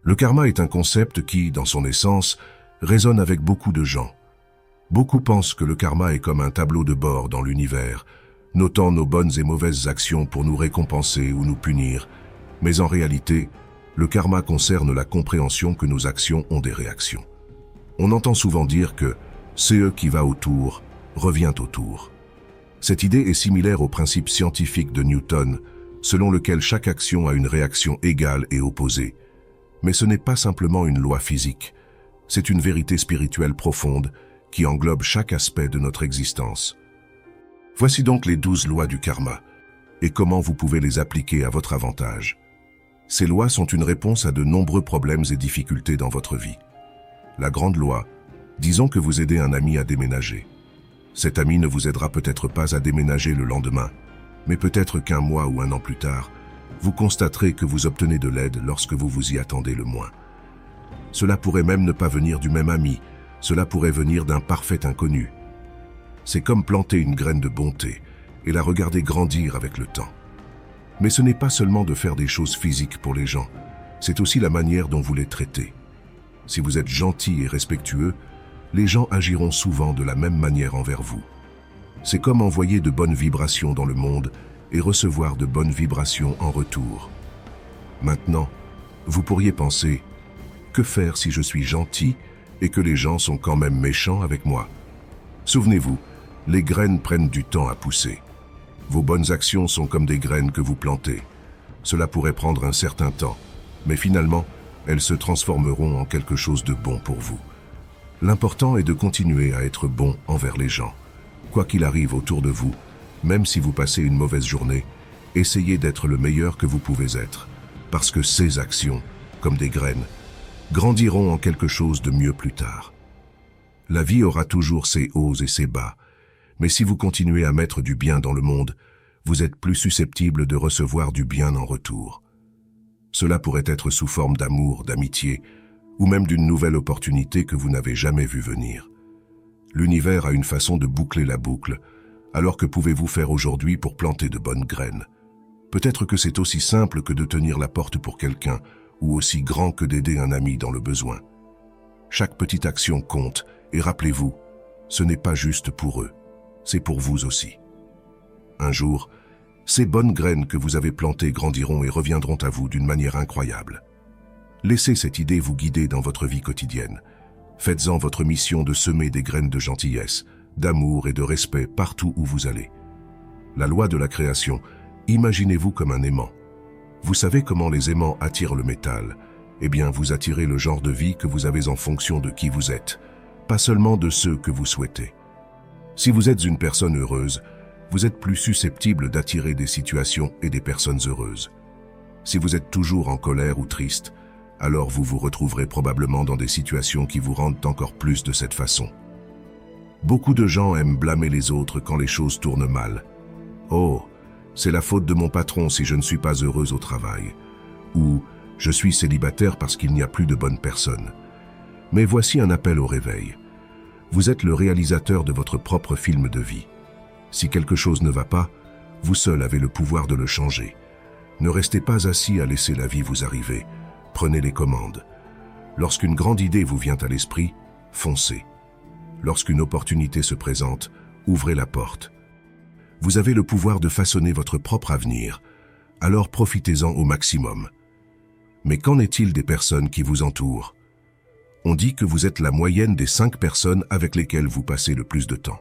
Le karma est un concept qui, dans son essence, résonne avec beaucoup de gens. Beaucoup pensent que le karma est comme un tableau de bord dans l'univers, notant nos bonnes et mauvaises actions pour nous récompenser ou nous punir. Mais en réalité, le karma concerne la compréhension que nos actions ont des réactions. On entend souvent dire que « c'est eux qui va autour, revient autour ». Cette idée est similaire au principe scientifique de Newton, selon lequel chaque action a une réaction égale et opposée. Mais ce n'est pas simplement une loi physique, c'est une vérité spirituelle profonde qui englobe chaque aspect de notre existence. Voici donc les 12 lois du karma, et comment vous pouvez les appliquer à votre avantage. Ces lois sont une réponse à de nombreux problèmes et difficultés dans votre vie. La grande loi, disons que vous aidez un ami à déménager. Cet ami ne vous aidera peut-être pas à déménager le lendemain, mais peut-être qu'un mois ou un an plus tard, vous constaterez que vous obtenez de l'aide lorsque vous vous y attendez le moins. Cela pourrait même ne pas venir du même ami, cela pourrait venir d'un parfait inconnu. C'est comme planter une graine de bonté et la regarder grandir avec le temps. Mais ce n'est pas seulement de faire des choses physiques pour les gens, c'est aussi la manière dont vous les traitez. Si vous êtes gentil et respectueux, les gens agiront souvent de la même manière envers vous. C'est comme envoyer de bonnes vibrations dans le monde et recevoir de bonnes vibrations en retour. Maintenant, vous pourriez penser, que faire si je suis gentil et que les gens sont quand même méchants avec moi? Souvenez-vous, les graines prennent du temps à pousser. Vos bonnes actions sont comme des graines que vous plantez. Cela pourrait prendre un certain temps, mais finalement, elles se transformeront en quelque chose de bon pour vous. L'important est de continuer à être bon envers les gens. Quoi qu'il arrive autour de vous, même si vous passez une mauvaise journée, essayez d'être le meilleur que vous pouvez être, parce que ces actions, comme des graines, grandiront en quelque chose de mieux plus tard. La vie aura toujours ses hauts et ses bas, mais si vous continuez à mettre du bien dans le monde, vous êtes plus susceptible de recevoir du bien en retour. Cela pourrait être sous forme d'amour, d'amitié, ou même d'une nouvelle opportunité que vous n'avez jamais vue venir. L'univers a une façon de boucler la boucle, alors que pouvez-vous faire aujourd'hui pour planter de bonnes graines? Peut-être que c'est aussi simple que de tenir la porte pour quelqu'un, ou aussi grand que d'aider un ami dans le besoin. Chaque petite action compte, et rappelez-vous, ce n'est pas juste pour eux, c'est pour vous aussi. Un jour, ces bonnes graines que vous avez plantées grandiront et reviendront à vous d'une manière incroyable. Laissez cette idée vous guider dans votre vie quotidienne. Faites-en votre mission de semer des graines de gentillesse, d'amour et de respect partout où vous allez. La loi de la création, imaginez-vous comme un aimant. Vous savez comment les aimants attirent le métal? Eh bien, vous attirez le genre de vie que vous avez en fonction de qui vous êtes, pas seulement de ceux que vous souhaitez. Si vous êtes une personne heureuse, vous êtes plus susceptible d'attirer des situations et des personnes heureuses. Si vous êtes toujours en colère ou triste, alors vous vous retrouverez probablement dans des situations qui vous rendent encore plus de cette façon. Beaucoup de gens aiment blâmer les autres quand les choses tournent mal. « Oh, c'est la faute de mon patron si je ne suis pas heureuse au travail. » Ou « Je suis célibataire parce qu'il n'y a plus de bonnes personnes. » Mais voici un appel au réveil. Vous êtes le réalisateur de votre propre film de vie. Si quelque chose ne va pas, vous seul avez le pouvoir de le changer. Ne restez pas assis à laisser la vie vous arriver. Prenez les commandes. Lorsqu'une grande idée vous vient à l'esprit, foncez. Lorsqu'une opportunité se présente, ouvrez la porte. Vous avez le pouvoir de façonner votre propre avenir, alors profitez-en au maximum. Mais qu'en est-il des personnes qui vous entourent? On dit que vous êtes la moyenne des 5 personnes avec lesquelles vous passez le plus de temps.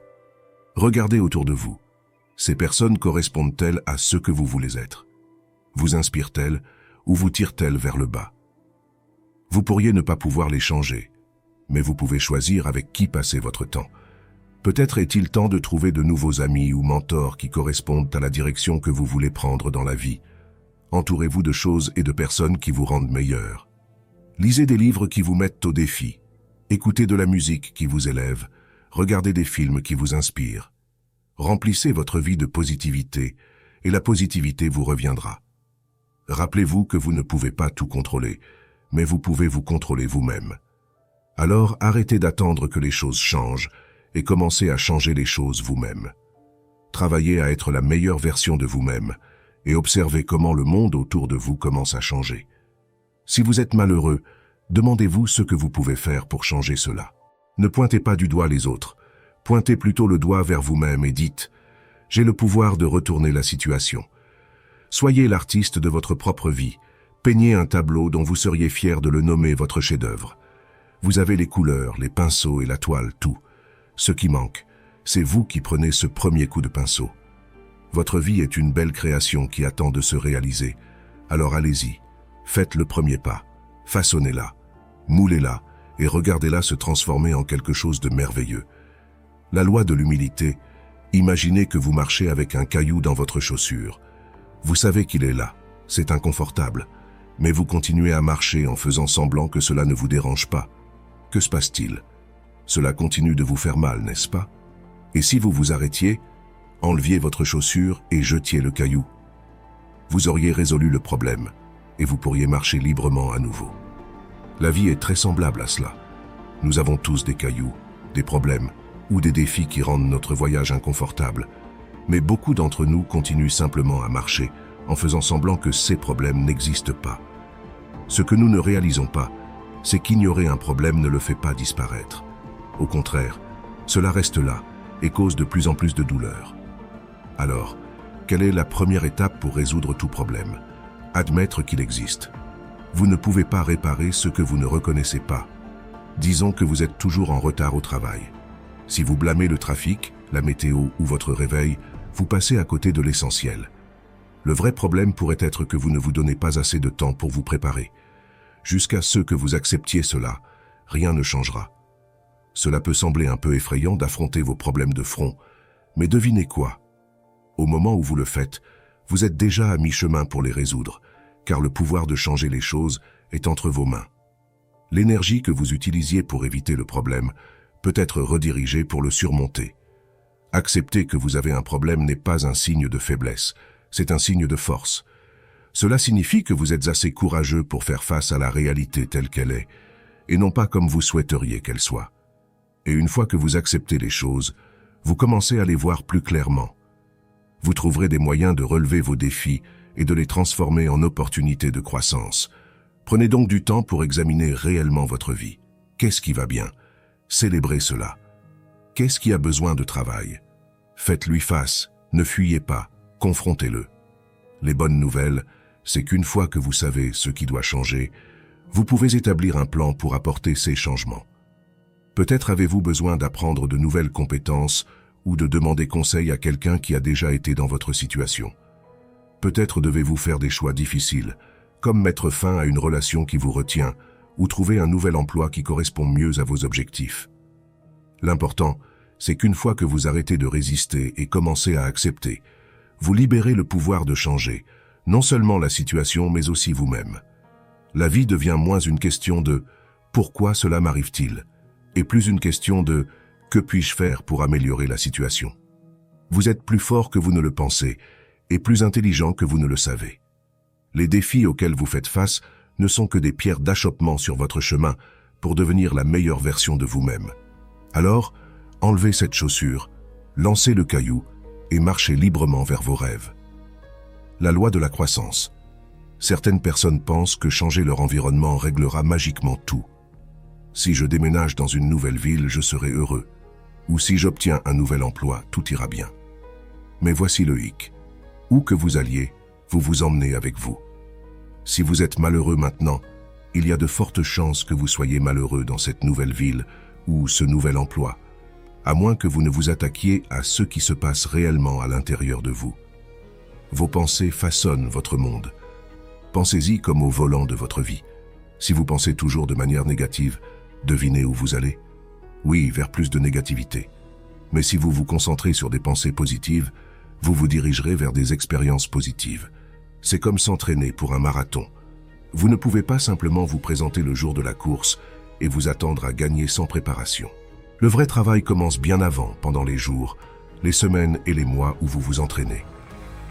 Regardez autour de vous. Ces personnes correspondent-elles à ce que vous voulez être? Vous inspirent-elles ou vous tirent-elles vers le bas? Vous pourriez ne pas pouvoir les changer, mais vous pouvez choisir avec qui passer votre temps. Peut-être est-il temps de trouver de nouveaux amis ou mentors qui correspondent à la direction que vous voulez prendre dans la vie. Entourez-vous de choses et de personnes qui vous rendent meilleur. Lisez des livres qui vous mettent au défi. Écoutez de la musique qui vous élève. Regardez des films qui vous inspirent. Remplissez votre vie de positivité et la positivité vous reviendra. Rappelez-vous que vous ne pouvez pas tout contrôler, mais vous pouvez vous contrôler vous-même. Alors arrêtez d'attendre que les choses changent et commencez à changer les choses vous-même. Travaillez à être la meilleure version de vous-même et observez comment le monde autour de vous commence à changer. Si vous êtes malheureux, demandez-vous ce que vous pouvez faire pour changer cela. Ne pointez pas du doigt les autres, pointez plutôt le doigt vers vous-même et dites « J'ai le pouvoir de retourner la situation ». Soyez l'artiste de votre propre vie, peignez un tableau dont vous seriez fier de le nommer votre chef-d'œuvre. Vous avez les couleurs, les pinceaux et la toile, tout. Ce qui manque, c'est vous qui prenez ce premier coup de pinceau. Votre vie est une belle création qui attend de se réaliser. Alors allez-y, faites le premier pas, façonnez-la, moulez-la et regardez-la se transformer en quelque chose de merveilleux. La loi de l'humilité, imaginez que vous marchez avec un caillou dans votre chaussure. Vous savez qu'il est là, c'est inconfortable, mais vous continuez à marcher en faisant semblant que cela ne vous dérange pas. Que se passe-t-il? Cela continue de vous faire mal, n'est-ce pas? Et si vous vous arrêtiez, enleviez votre chaussure et jetiez le caillou? Vous auriez résolu le problème et vous pourriez marcher librement à nouveau. La vie est très semblable à cela. Nous avons tous des cailloux, des problèmes ou des défis qui rendent notre voyage inconfortable. Mais beaucoup d'entre nous continuent simplement à marcher en faisant semblant que ces problèmes n'existent pas. Ce que nous ne réalisons pas, c'est qu'ignorer un problème ne le fait pas disparaître. Au contraire, cela reste là et cause de plus en plus de douleur. Alors, quelle est la première étape pour résoudre tout problème? Admettre qu'il existe. Vous ne pouvez pas réparer ce que vous ne reconnaissez pas. Disons que vous êtes toujours en retard au travail. Si vous blâmez le trafic, la météo ou votre réveil, vous passez à côté de l'essentiel. Le vrai problème pourrait être que vous ne vous donnez pas assez de temps pour vous préparer. Jusqu'à ce que vous acceptiez cela, rien ne changera. Cela peut sembler un peu effrayant d'affronter vos problèmes de front, mais devinez quoi? Au moment où vous le faites, vous êtes déjà à mi-chemin pour les résoudre, car le pouvoir de changer les choses est entre vos mains. L'énergie que vous utilisiez pour éviter le problème peut être redirigée pour le surmonter. Accepter que vous avez un problème n'est pas un signe de faiblesse, c'est un signe de force. Cela signifie que vous êtes assez courageux pour faire face à la réalité telle qu'elle est, et non pas comme vous souhaiteriez qu'elle soit. Et une fois que vous acceptez les choses, vous commencez à les voir plus clairement. Vous trouverez des moyens de relever vos défis et de les transformer en opportunités de croissance. Prenez donc du temps pour examiner réellement votre vie. Qu'est-ce qui va bien? Célébrez cela. Qu'est-ce qui a besoin de travail? Faites-lui face, ne fuyez pas, confrontez-le. Les bonnes nouvelles, c'est qu'une fois que vous savez ce qui doit changer, vous pouvez établir un plan pour apporter ces changements. Peut-être avez-vous besoin d'apprendre de nouvelles compétences ou de demander conseil à quelqu'un qui a déjà été dans votre situation. Peut-être devez-vous faire des choix difficiles, comme mettre fin à une relation qui vous retient ou trouver un nouvel emploi qui correspond mieux à vos objectifs. L'important, c'est qu'une fois que vous arrêtez de résister et commencez à accepter, vous libérez le pouvoir de changer, non seulement la situation mais aussi vous-même. La vie devient moins une question de « pourquoi cela m'arrive-t-il ?» et plus une question de « que puis-je faire pour améliorer la situation ?» Vous êtes plus fort que vous ne le pensez et plus intelligent que vous ne le savez. Les défis auxquels vous faites face ne sont que des pierres d'achoppement sur votre chemin pour devenir la meilleure version de vous-même. Alors, enlevez cette chaussure, lancez le caillou et marchez librement vers vos rêves. La loi de la croissance. Certaines personnes pensent que changer leur environnement réglera magiquement tout. Si je déménage dans une nouvelle ville, je serai heureux. Ou si j'obtiens un nouvel emploi, tout ira bien. Mais voici le hic. Où que vous alliez, vous vous emmenez avec vous. Si vous êtes malheureux maintenant, il y a de fortes chances que vous soyez malheureux dans cette nouvelle ville ou ce nouvel emploi, à moins que vous ne vous attaquiez à ce qui se passe réellement à l'intérieur de vous. Vos pensées façonnent votre monde. Pensez-y comme au volant de votre vie. Si vous pensez toujours de manière négative, devinez où vous allez. Oui, vers plus de négativité. Mais si vous vous concentrez sur des pensées positives, vous vous dirigerez vers des expériences positives. C'est comme s'entraîner pour un marathon. Vous ne pouvez pas simplement vous présenter le jour de la course et vous attendre à gagner sans préparation. Le vrai travail commence bien avant, pendant les jours, les semaines et les mois où vous vous entraînez.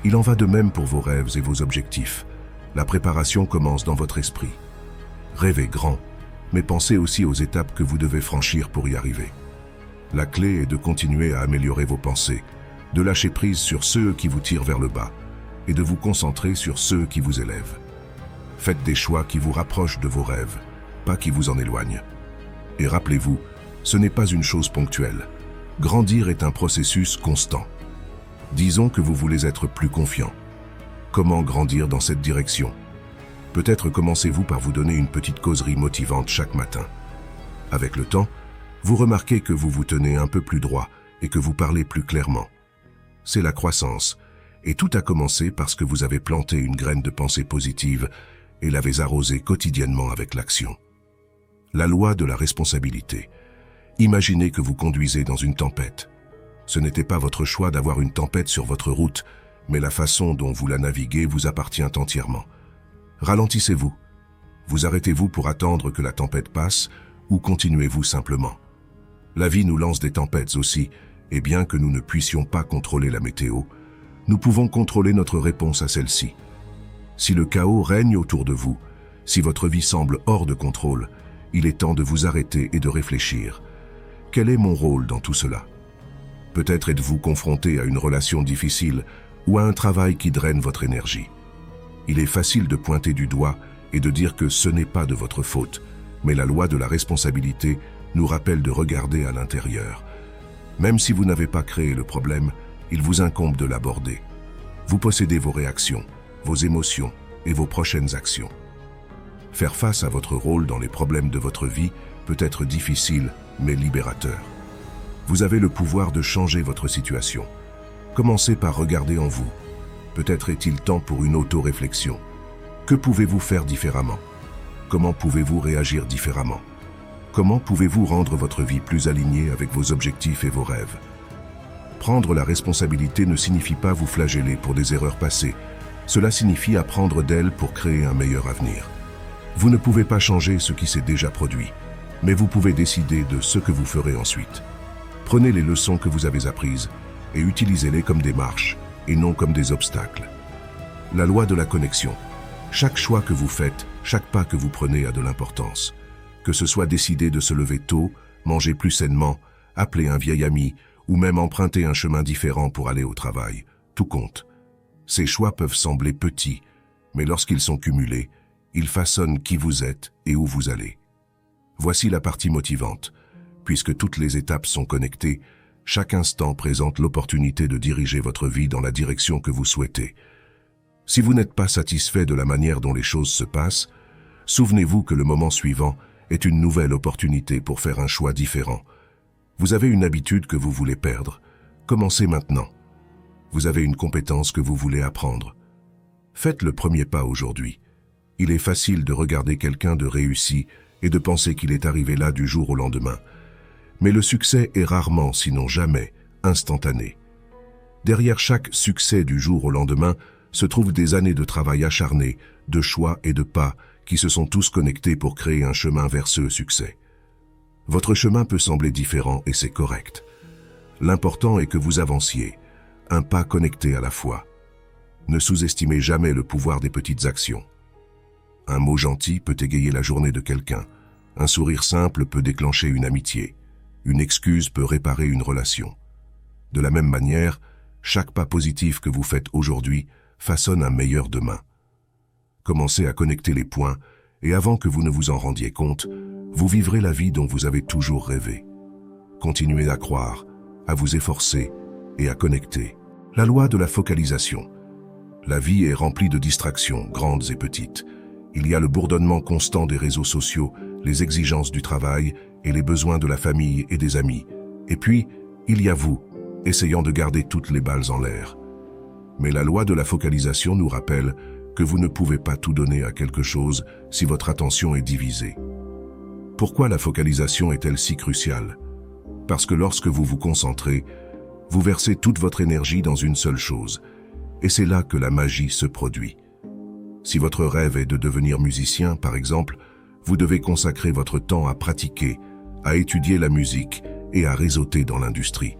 Il en va de même pour vos rêves et vos objectifs. La préparation commence dans votre esprit. Rêvez grand, mais pensez aussi aux étapes que vous devez franchir pour y arriver. La clé est de continuer à améliorer vos pensées, de lâcher prise sur ceux qui vous tirent vers le bas et de vous concentrer sur ceux qui vous élèvent. Faites des choix qui vous rapprochent de vos rêves, pas qui vous en éloignent. Et rappelez-vous, ce n'est pas une chose ponctuelle. Grandir est un processus constant. Disons que vous voulez être plus confiant. Comment grandir dans cette direction? Peut-être commencez-vous par vous donner une petite causerie motivante chaque matin. Avec le temps, vous remarquez que vous vous tenez un peu plus droit et que vous parlez plus clairement. C'est la croissance, et tout a commencé parce que vous avez planté une graine de pensée positive et l'avez arrosée quotidiennement avec l'action. La loi de la responsabilité. Imaginez que vous conduisez dans une tempête. Ce n'était pas votre choix d'avoir une tempête sur votre route, mais la façon dont vous la naviguez vous appartient entièrement. Ralentissez-vous. Vous arrêtez-vous pour attendre que la tempête passe ou continuez-vous simplement? La vie nous lance des tempêtes aussi, et bien que nous ne puissions pas contrôler la météo, nous pouvons contrôler notre réponse à celle-ci. Si le chaos règne autour de vous, si votre vie semble hors de contrôle, il est temps de vous arrêter et de réfléchir. Quel est mon rôle dans tout cela? Peut-être êtes-vous confronté à une relation difficile ou à un travail qui draine votre énergie. Il est facile de pointer du doigt et de dire que ce n'est pas de votre faute, mais la loi de la responsabilité nous rappelle de regarder à l'intérieur. Même si vous n'avez pas créé le problème, il vous incombe de l'aborder. Vous possédez vos réactions, vos émotions et vos prochaines actions. Faire face à votre rôle dans les problèmes de votre vie peut être difficile, mais libérateur. Vous avez le pouvoir de changer votre situation. Commencez par regarder en vous. Peut-être est-il temps pour une auto-réflexion. Que pouvez-vous faire différemment? Comment pouvez-vous réagir différemment? Comment pouvez-vous rendre votre vie plus alignée avec vos objectifs et vos rêves? Prendre la responsabilité ne signifie pas vous flageller pour des erreurs passées. Cela signifie apprendre d'elles pour créer un meilleur avenir. Vous ne pouvez pas changer ce qui s'est déjà produit, mais vous pouvez décider de ce que vous ferez ensuite. Prenez les leçons que vous avez apprises et utilisez-les comme des marches et non comme des obstacles. La loi de la connexion. Chaque choix que vous faites, chaque pas que vous prenez a de l'importance. Que ce soit décider de se lever tôt, manger plus sainement, appeler un vieil ami ou même emprunter un chemin différent pour aller au travail, tout compte. Ces choix peuvent sembler petits, mais lorsqu'ils sont cumulés, ils façonnent qui vous êtes et où vous allez. Voici la partie motivante. Puisque toutes les étapes sont connectées, chaque instant présente l'opportunité de diriger votre vie dans la direction que vous souhaitez. Si vous n'êtes pas satisfait de la manière dont les choses se passent, souvenez-vous que le moment suivant est une nouvelle opportunité pour faire un choix différent. Vous avez une habitude que vous voulez perdre. Commencez maintenant. Vous avez une compétence que vous voulez apprendre. Faites le premier pas aujourd'hui. Il est facile de regarder quelqu'un de réussi et de penser qu'il est arrivé là du jour au lendemain. Mais le succès est rarement, sinon jamais, instantané. Derrière chaque succès du jour au lendemain se trouvent des années de travail acharné, de choix et de pas qui se sont tous connectés pour créer un chemin vers ce succès. Votre chemin peut sembler différent et c'est correct. L'important est que vous avanciez, un pas connecté à la fois. Ne sous-estimez jamais le pouvoir des petites actions. Un mot gentil peut égayer la journée de quelqu'un. Un sourire simple peut déclencher une amitié. Une excuse peut réparer une relation. De la même manière, chaque pas positif que vous faites aujourd'hui façonne un meilleur demain. Commencez à connecter les points et avant que vous ne vous en rendiez compte, vous vivrez la vie dont vous avez toujours rêvé. Continuez à croire, à vous efforcer et à connecter. La loi de la focalisation. La vie est remplie de distractions, grandes et petites. Il y a le bourdonnement constant des réseaux sociaux, les exigences du travail et les besoins de la famille et des amis. Et puis, il y a vous, essayant de garder toutes les balles en l'air. Mais la loi de la focalisation nous rappelle que vous ne pouvez pas tout donner à quelque chose si votre attention est divisée. Pourquoi la focalisation est-elle si cruciale? Parce que lorsque vous vous concentrez, vous versez toute votre énergie dans une seule chose, et c'est là que la magie se produit. Si votre rêve est de devenir musicien, par exemple, vous devez consacrer votre temps à pratiquer, à étudier la musique et à réseauter dans l'industrie.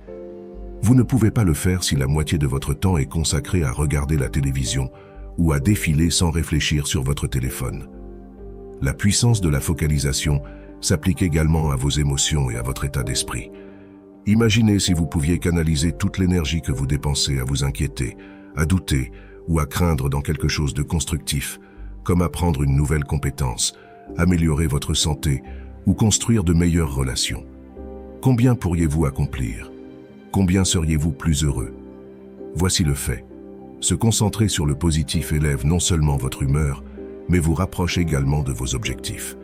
Vous ne pouvez pas le faire si la moitié de votre temps est consacré à regarder la télévision ou à défiler sans réfléchir sur votre téléphone. La puissance de la focalisation s'applique également à vos émotions et à votre état d'esprit. Imaginez si vous pouviez canaliser toute l'énergie que vous dépensez à vous inquiéter, à douter ou à craindre dans quelque chose de constructif. comme apprendre une nouvelle compétence, améliorer votre santé ou construire de meilleures relations. Combien pourriez-vous accomplir? Combien seriez-vous plus heureux? Voici le fait. Se concentrer sur le positif élève non seulement votre humeur, mais vous rapproche également de vos objectifs.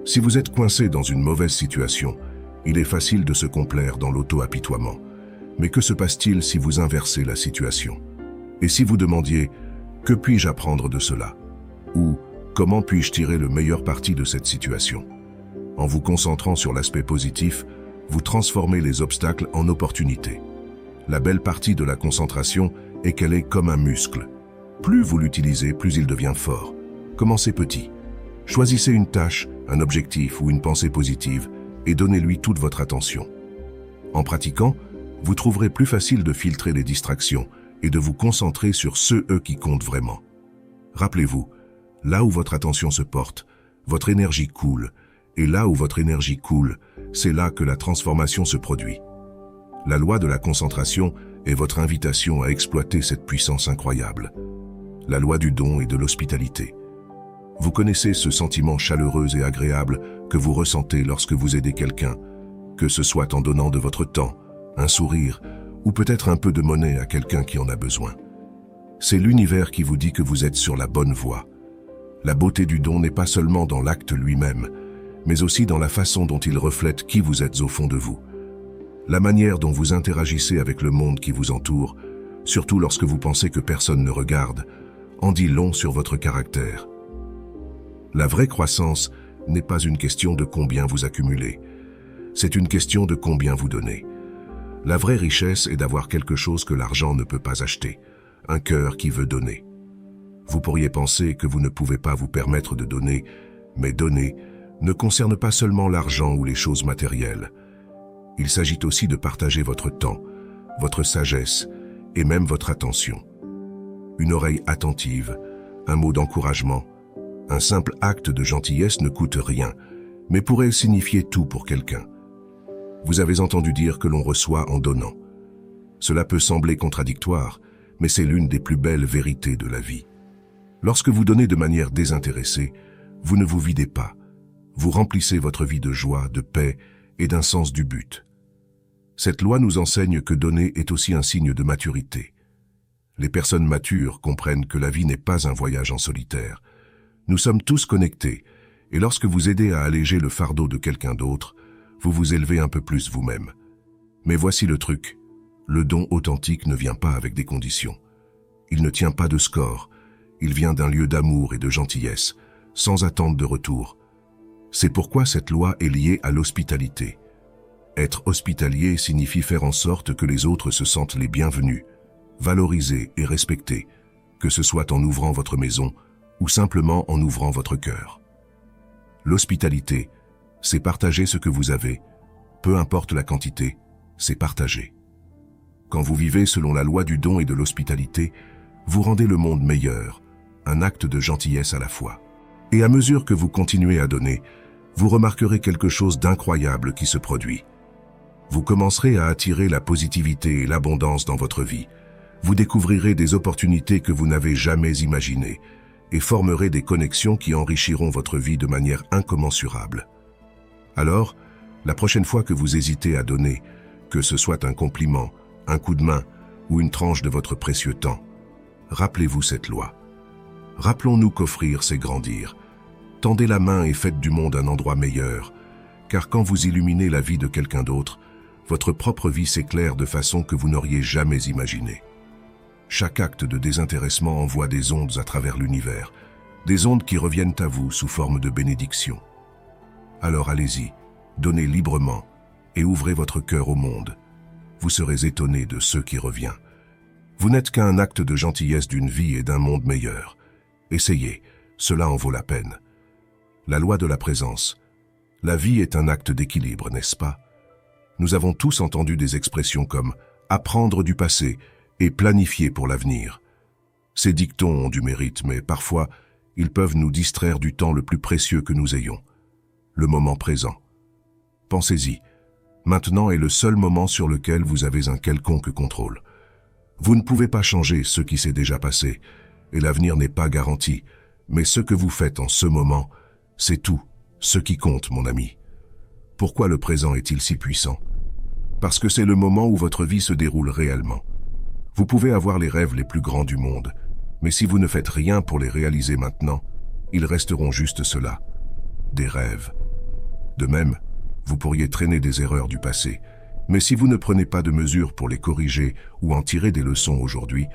Si vous êtes coincé dans une mauvaise situation, il est facile de se complaire dans l'auto-apitoiement. Mais que se passe-t-il si vous inversez la situation? Et si vous demandiez « Que puis-je apprendre de cela ?» ou « Comment puis-je tirer le meilleur parti de cette situation ?» En vous concentrant sur l'aspect positif, vous transformez les obstacles en opportunités. La belle partie de la concentration est qu'elle est comme un muscle. Plus vous l'utilisez, plus il devient fort. Commencez petit. Choisissez une tâche, un objectif ou une pensée positive et donnez-lui toute votre attention. En pratiquant, vous trouverez plus facile de filtrer les distractions et de vous concentrer sur ceux qui comptent vraiment. Rappelez-vous, là où votre attention se porte, votre énergie coule, et là où votre énergie coule, c'est là que la transformation se produit. La loi de la concentration est votre invitation à exploiter cette puissance incroyable. La loi du don et de l'hospitalité. Vous connaissez ce sentiment chaleureux et agréable que vous ressentez lorsque vous aidez quelqu'un, que ce soit en donnant de votre temps, un sourire, ou peut-être un peu de monnaie à quelqu'un qui en a besoin. C'est l'univers qui vous dit que vous êtes sur la bonne voie. La beauté du don n'est pas seulement dans l'acte lui-même, mais aussi dans la façon dont il reflète qui vous êtes au fond de vous. La manière dont vous interagissez avec le monde qui vous entoure, surtout lorsque vous pensez que personne ne regarde, en dit long sur votre caractère. La vraie croissance n'est pas une question de combien vous accumulez, c'est une question de combien vous donnez. La vraie richesse est d'avoir quelque chose que l'argent ne peut pas acheter, un cœur qui veut donner. Vous pourriez penser que vous ne pouvez pas vous permettre de donner, mais donner ne concerne pas seulement l'argent ou les choses matérielles. Il s'agit aussi de partager votre temps, votre sagesse et même votre attention. Une oreille attentive, un mot d'encouragement, un simple acte de gentillesse ne coûte rien, mais pourrait signifier tout pour quelqu'un. Vous avez entendu dire que l'on reçoit en donnant. Cela peut sembler contradictoire, mais c'est l'une des plus belles vérités de la vie. Lorsque vous donnez de manière désintéressée, vous ne vous videz pas. Vous remplissez votre vie de joie, de paix et d'un sens du but. Cette loi nous enseigne que donner est aussi un signe de maturité. Les personnes matures comprennent que la vie n'est pas un voyage en solitaire. Nous sommes tous connectés, et lorsque vous aidez à alléger le fardeau de quelqu'un d'autre, vous vous élevez un peu plus vous-même. Mais voici le truc, le don authentique ne vient pas avec des conditions. Il ne tient pas de score, il vient d'un lieu d'amour et de gentillesse, sans attente de retour. C'est pourquoi cette loi est liée à l'hospitalité. Être hospitalier signifie faire en sorte que les autres se sentent les bienvenus, valorisés et respectés, que ce soit en ouvrant votre maison ou simplement en ouvrant votre cœur. L'hospitalité, c'est partager ce que vous avez, peu importe la quantité, c'est partager. Quand vous vivez selon la loi du don et de l'hospitalité, vous rendez le monde meilleur, un acte de gentillesse à la fois. Et à mesure que vous continuez à donner, vous remarquerez quelque chose d'incroyable qui se produit. Vous commencerez à attirer la positivité et l'abondance dans votre vie. Vous découvrirez des opportunités que vous n'avez jamais imaginées et formerez des connexions qui enrichiront votre vie de manière incommensurable. Alors, la prochaine fois que vous hésitez à donner, que ce soit un compliment, un coup de main ou une tranche de votre précieux temps, rappelez-vous cette loi. Rappelons-nous qu'offrir, c'est grandir. Tendez la main et faites du monde un endroit meilleur, car quand vous illuminez la vie de quelqu'un d'autre, votre propre vie s'éclaire de façon que vous n'auriez jamais imaginée. Chaque acte de désintéressement envoie des ondes à travers l'univers, des ondes qui reviennent à vous sous forme de bénédiction. Alors allez-y, donnez librement et ouvrez votre cœur au monde. Vous serez étonné de ce qui revient. Vous n'êtes qu'un acte de gentillesse d'une vie et d'un monde meilleur. Essayez, cela en vaut la peine. La loi de la présence. La vie est un acte d'équilibre, n'est-ce pas? Nous avons tous entendu des expressions comme « apprendre du passé » et « planifier pour l'avenir ». Ces dictons ont du mérite, mais parfois, ils peuvent nous distraire du temps le plus précieux que nous ayons, le moment présent. Pensez-y, maintenant est le seul moment sur lequel vous avez un quelconque contrôle. Vous ne pouvez pas changer ce qui s'est déjà passé, et l'avenir n'est pas garanti, Mais ce que vous faites en ce moment, c'est tout, ce qui compte, mon ami. Pourquoi le présent est-il si puissant? Parce que c'est le moment où votre vie se déroule réellement. Vous pouvez avoir les rêves les plus grands du monde, mais si vous ne faites rien pour les réaliser maintenant, ils resteront juste cela, des rêves. De même, vous pourriez traîner des erreurs du passé, mais si vous ne prenez pas de mesures pour les corriger ou en tirer des leçons aujourd'hui,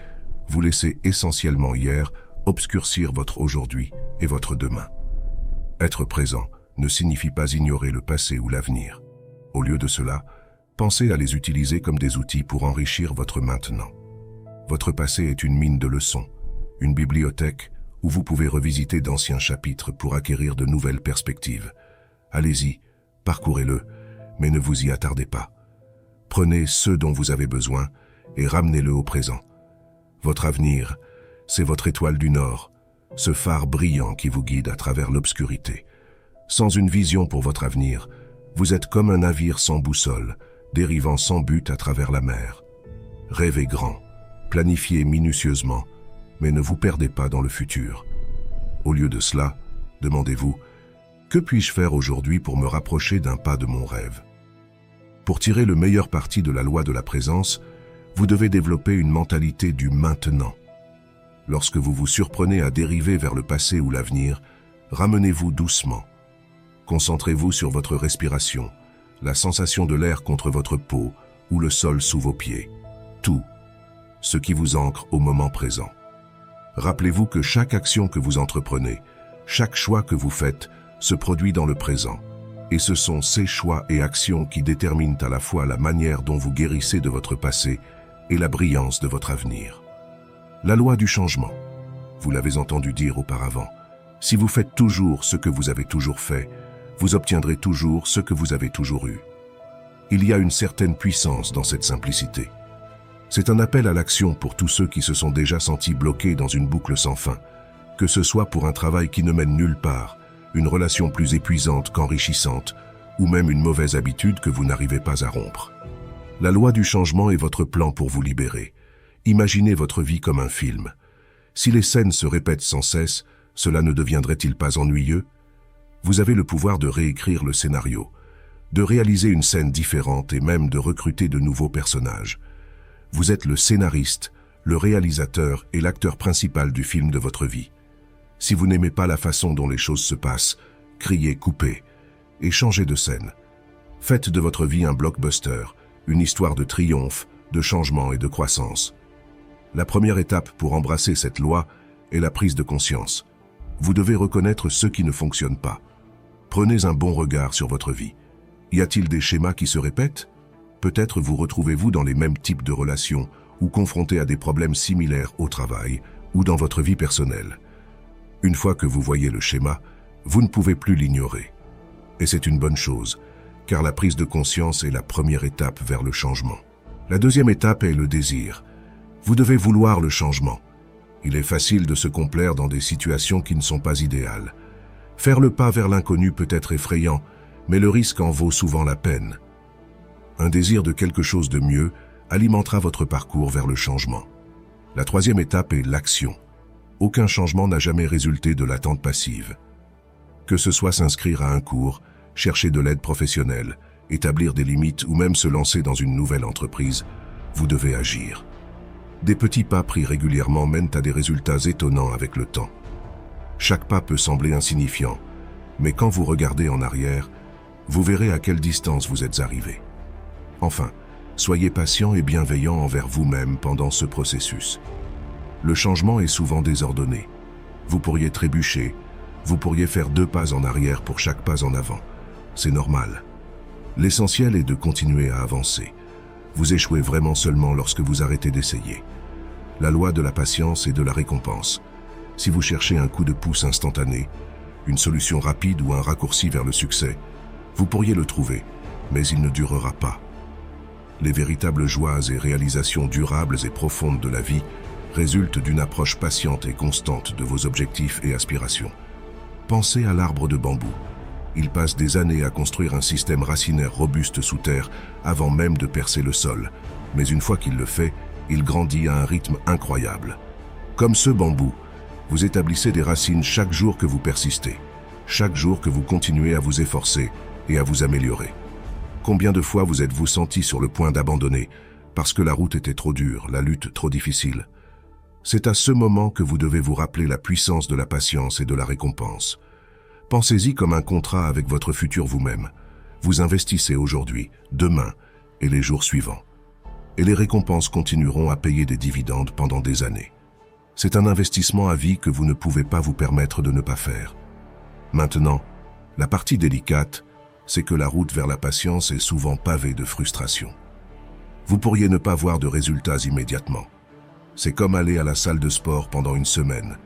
vous laissez essentiellement hier obscurcir votre aujourd'hui et votre demain. Être présent ne signifie pas ignorer le passé ou l'avenir. Au lieu de cela, pensez à les utiliser comme des outils pour enrichir votre maintenant. Votre passé est une mine de leçons, une bibliothèque où vous pouvez revisiter d'anciens chapitres pour acquérir de nouvelles perspectives. Allez-y, parcourez-le, mais ne vous y attardez pas. Prenez ce dont vous avez besoin et ramenez-le au présent. Votre avenir, c'est votre étoile du Nord, ce phare brillant qui vous guide à travers l'obscurité. Sans une vision pour votre avenir, vous êtes comme un navire sans boussole, dérivant sans but à travers la mer. Rêvez grand, planifiez minutieusement, mais ne vous perdez pas dans le futur. Au lieu de cela, demandez-vous, que puis-je faire aujourd'hui pour me rapprocher d'un pas de mon rêve? Pour tirer le meilleur parti de la loi de la présence, vous devez développer une mentalité du maintenant. Lorsque vous vous surprenez à dériver vers le passé ou l'avenir, ramenez-vous doucement. Concentrez-vous sur votre respiration, la sensation de l'air contre votre peau ou le sol sous vos pieds. Tout, ce qui vous ancre au moment présent. Rappelez-vous que chaque action que vous entreprenez, chaque choix que vous faites, se produit dans le présent. Et ce sont ces choix et actions qui déterminent à la fois la manière dont vous guérissez de votre passé et la brillance de votre avenir. La loi du changement. Vous l'avez entendu dire auparavant. Si vous faites toujours ce que vous avez toujours fait, vous obtiendrez toujours ce que vous avez toujours eu. Il y a une certaine puissance dans cette simplicité. C'est un appel à l'action pour tous ceux qui se sont déjà sentis bloqués dans une boucle sans fin, que ce soit pour un travail qui ne mène nulle part, une relation plus épuisante qu'enrichissante, ou même une mauvaise habitude que vous n'arrivez pas à rompre. La loi du changement est votre plan pour vous libérer. Imaginez votre vie comme un film. Si les scènes se répètent sans cesse, cela ne deviendrait-il pas ennuyeux? Vous avez le pouvoir de réécrire le scénario, de réaliser une scène différente et même de recruter de nouveaux personnages. Vous êtes le scénariste, le réalisateur et l'acteur principal du film de votre vie. Si vous n'aimez pas la façon dont les choses se passent, criez, coupez et changez de scène. Faites de votre vie un blockbuster, une histoire de triomphe, de changement et de croissance. La première étape pour embrasser cette loi est la prise de conscience. Vous devez reconnaître ce qui ne fonctionne pas. Prenez un bon regard sur votre vie. Y a-t-il des schémas qui se répètent? Peut-être vous retrouvez-vous dans les mêmes types de relations ou confronté à des problèmes similaires au travail ou dans votre vie personnelle. Une fois que vous voyez le schéma, vous ne pouvez plus l'ignorer. Et c'est une bonne chose, car la prise de conscience est la première étape vers le changement. La deuxième étape est le désir. Vous devez vouloir le changement. Il est facile de se complaire dans des situations qui ne sont pas idéales. Faire le pas vers l'inconnu peut être effrayant, mais le risque en vaut souvent la peine. Un désir de quelque chose de mieux alimentera votre parcours vers le changement. La troisième étape est l'action. Aucun changement n'a jamais résulté de l'attente passive. Que ce soit s'inscrire à un cours, chercher de l'aide professionnelle, établir des limites ou même se lancer dans une nouvelle entreprise, vous devez agir. Des petits pas pris régulièrement mènent à des résultats étonnants avec le temps. Chaque pas peut sembler insignifiant, mais quand vous regardez en arrière, vous verrez à quelle distance vous êtes arrivé. Enfin, soyez patient et bienveillant envers vous-même pendant ce processus. Le changement est souvent désordonné. Vous pourriez trébucher, vous pourriez faire 2 pas en arrière pour chaque pas en avant. C'est normal. L'essentiel est de continuer à avancer. Vous échouez vraiment seulement lorsque vous arrêtez d'essayer. La loi de la patience et de la récompense. Si vous cherchez un coup de pouce instantané, une solution rapide ou un raccourci vers le succès, vous pourriez le trouver, mais il ne durera pas. Les véritables joies et réalisations durables et profondes de la vie résultent d'une approche patiente et constante de vos objectifs et aspirations. Pensez à l'arbre de bambou. Il passe des années à construire un système racinaire robuste sous terre avant même de percer le sol. Mais une fois qu'il le fait, il grandit à un rythme incroyable. Comme ce bambou, Vous établissez des racines chaque jour que vous persistez, chaque jour que vous continuez à vous efforcer et à vous améliorer. Combien de fois vous êtes-vous senti sur le point d'abandonner parce que la route était trop dure, la lutte trop difficile? C'est à ce moment que vous devez vous rappeler la puissance de la patience et de la récompense. Pensez-y comme un contrat avec votre futur vous-même. Vous investissez aujourd'hui, demain et les jours suivants. Et les récompenses continueront à payer des dividendes pendant des années. C'est un investissement à vie que vous ne pouvez pas vous permettre de ne pas faire. Maintenant, la partie délicate, c'est que la route vers la patience est souvent pavée de frustration. Vous pourriez ne pas voir de résultats immédiatement. C'est comme aller à la salle de sport pendant une semaine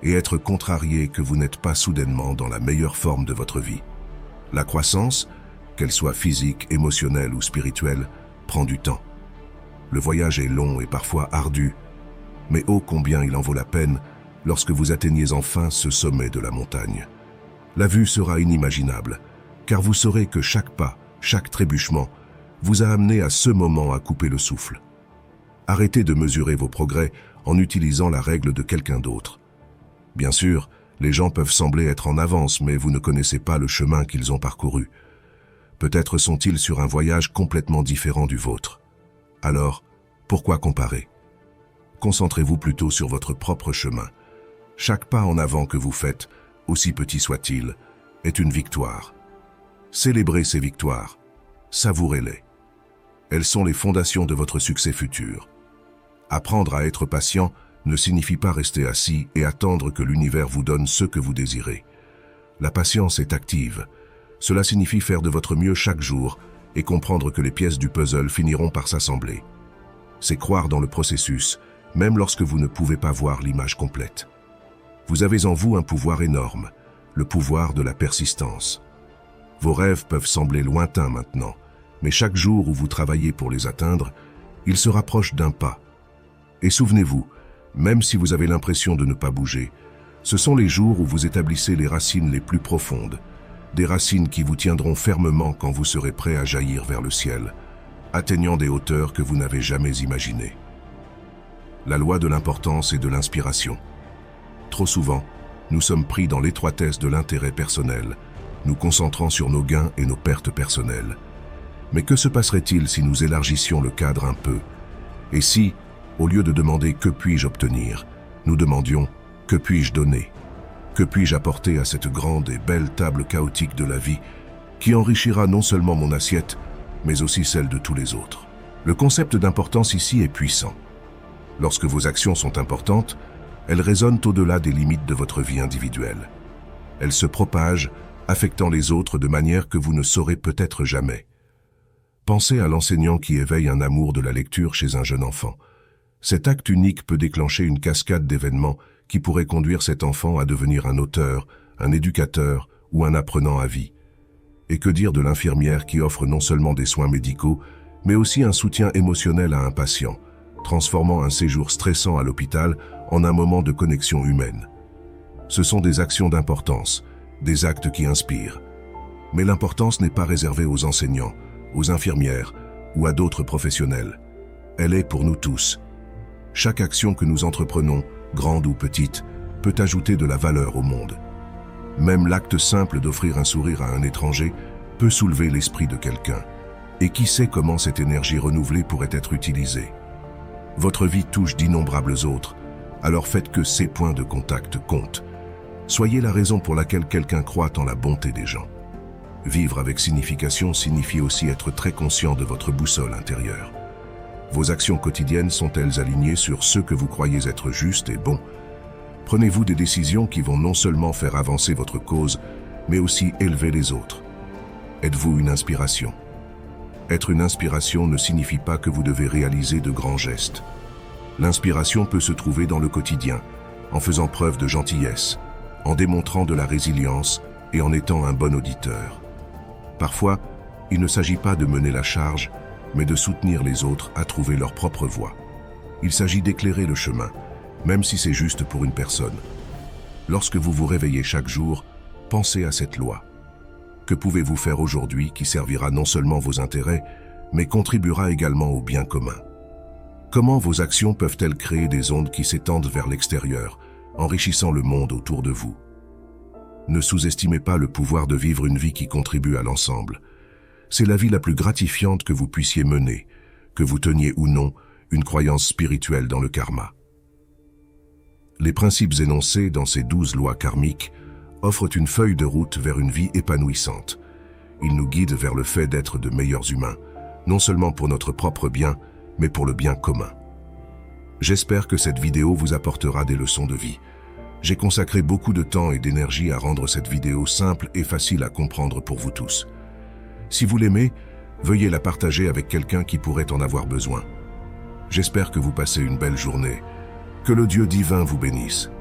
et être contrarié que vous n'êtes pas soudainement dans la meilleure forme de votre vie. La croissance, qu'elle soit physique, émotionnelle ou spirituelle, prend du temps. Le voyage est long et parfois ardu, mais ô combien il en vaut la peine lorsque vous atteignez enfin ce sommet de la montagne. La vue sera inimaginable, car vous saurez que chaque pas, chaque trébuchement, vous a amené à ce moment à couper le souffle. Arrêtez de mesurer vos progrès en utilisant la règle de quelqu'un d'autre. Bien sûr, les gens peuvent sembler être en avance, mais vous ne connaissez pas le chemin qu'ils ont parcouru. Peut-être sont-ils sur un voyage complètement différent du vôtre. Alors, pourquoi comparer? Concentrez-vous plutôt sur votre propre chemin. Chaque pas en avant que vous faites, aussi petit soit-il, est une victoire. Célébrez ces victoires, savourez-les. Elles sont les fondations de votre succès futur. Apprendre à être patient ne signifie pas rester assis et attendre que l'univers vous donne ce que vous désirez. La patience est active. Cela signifie faire de votre mieux chaque jour et comprendre que les pièces du puzzle finiront par s'assembler. C'est croire dans le processus, même lorsque vous ne pouvez pas voir l'image complète. Vous avez en vous un pouvoir énorme, le pouvoir de la persistance. Vos rêves peuvent sembler lointains maintenant, mais chaque jour où vous travaillez pour les atteindre, ils se rapprochent d'un pas. Et souvenez-vous, même si vous avez l'impression de ne pas bouger, ce sont les jours où vous établissez les racines les plus profondes, des racines qui vous tiendront fermement quand vous serez prêt à jaillir vers le ciel, atteignant des hauteurs que vous n'avez jamais imaginées. La loi de l'importance et de l'inspiration. Trop souvent, nous sommes pris dans l'étroitesse de l'intérêt personnel, nous concentrant sur nos gains et nos pertes personnelles. Mais que se passerait-il si nous élargissions le cadre un peu? Et si, au lieu de demander « que puis-je obtenir ?», nous demandions « que puis-je donner ? Que puis-je apporter à cette grande et belle table chaotique de la vie qui enrichira non seulement mon assiette, mais aussi celle de tous les autres ?» Le concept d'importance ici est puissant. Lorsque vos actions sont importantes, elles résonnent au-delà des limites de votre vie individuelle. Elles se propagent, affectant les autres de manière que vous ne saurez peut-être jamais. Pensez à l'enseignant qui éveille un amour de la lecture chez un jeune enfant. Cet acte unique peut déclencher une cascade d'événements qui pourraient conduire cet enfant à devenir un auteur, un éducateur ou un apprenant à vie. Et que dire de l'infirmière qui offre non seulement des soins médicaux, mais aussi un soutien émotionnel à un patient, transformant un séjour stressant à l'hôpital en un moment de connexion humaine. Ce sont des actions d'importance, des actes qui inspirent. Mais l'importance n'est pas réservée aux enseignants, aux infirmières ou à d'autres professionnels. Elle est pour nous tous. Chaque action que nous entreprenons, grande ou petite, peut ajouter de la valeur au monde. Même l'acte simple d'offrir un sourire à un étranger peut soulever l'esprit de quelqu'un. Et qui sait comment cette énergie renouvelée pourrait être utilisée? Votre vie touche d'innombrables autres, alors faites que ces points de contact comptent. Soyez la raison pour laquelle quelqu'un croit en la bonté des gens. Vivre avec signification signifie aussi être très conscient de votre boussole intérieure. Vos actions quotidiennes sont-elles alignées sur ce que vous croyez être juste et bon? Prenez-vous des décisions qui vont non seulement faire avancer votre cause, mais aussi élever les autres. Êtes-vous une inspiration? Être une inspiration ne signifie pas que vous devez réaliser de grands gestes. L'inspiration peut se trouver dans le quotidien, en faisant preuve de gentillesse, en démontrant de la résilience et en étant un bon auditeur. Parfois, il ne s'agit pas de mener la charge, mais de soutenir les autres à trouver leur propre voie. Il s'agit d'éclairer le chemin, même si c'est juste pour une personne. Lorsque vous vous réveillez chaque jour, pensez à cette loi. Que pouvez-vous faire aujourd'hui qui servira non seulement vos intérêts, mais contribuera également au bien commun? Comment vos actions peuvent-elles créer des ondes qui s'étendent vers l'extérieur, enrichissant le monde autour de vous. Ne sous-estimez pas le pouvoir de vivre une vie qui contribue à l'ensemble. C'est la vie la plus gratifiante que vous puissiez mener, que vous teniez ou non une croyance spirituelle dans le karma. Les principes énoncés dans ces 12 lois karmiques offrent une feuille de route vers une vie épanouissante. Ils nous guident vers le fait d'être de meilleurs humains, non seulement pour notre propre bien, mais pour le bien commun. J'espère que cette vidéo vous apportera des leçons de vie. J'ai consacré beaucoup de temps et d'énergie à rendre cette vidéo simple et facile à comprendre pour vous tous. Si vous l'aimez, veuillez la partager avec quelqu'un qui pourrait en avoir besoin. J'espère que vous passez une belle journée. Que le Dieu divin vous bénisse.